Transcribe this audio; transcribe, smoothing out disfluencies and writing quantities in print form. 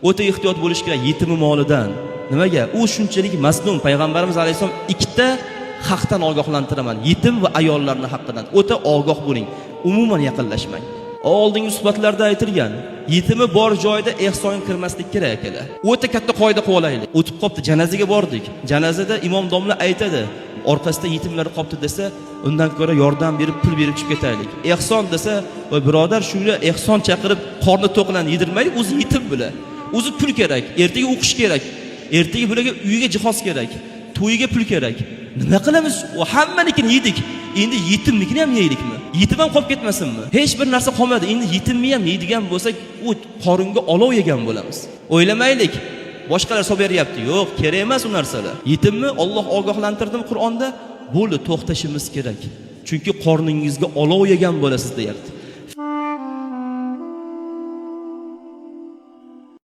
o'ta ehtiyot bo'lish kerak yetimi molidan. Nimaga? U shunchalik masnun. Payg'ambarimiz alayhisalom ikkita haqdan ogohlantiraman. Yetim va ayollarning haqqidan. O'ta ogoh bo'ling. Umuman yaqinlashmang. Oldingi suhbatlarda aytilgan, yetimi bor joyda ehson kirmaslik kerak akalar. O'ta katta qoida qilib olaylik. O'tib qopti, janozaga bordik. Janozada imom domla aytadi, orqasida yetimlar qopti desa, undan ko'ra yordam berib, pul berib chiqib ketaylik. Ehson desa, voy birodar, shunga ehson chaqirib, qorni to'qlan yedirmaylik, o'zi yetim bilan. O'zi pul kerak, ertaga o'qish kerak. Ertaga bularga uyiga jihoz kerak, to'yiga pul kerak. Nima qilamiz? O hammanikini yedik. Endi yetimnikini ham yeylikmi? Yetim ham qolib ketmasinmi? Hech bir narsa qolmadi. Endi yetimni ham yeydigan bo'lsak, u qoringa olov yegan bo'lamiz. O'ylamaylik. Boshqalar solib beryapti. Yo'q, kerak emas u narsalar. Yetimni Alloh ogohlantirdimi Qur'onda? Bo'ldi, to'xtashimiz kerak. Chunki qorningizga olov yegan bo'lasiz deyapti.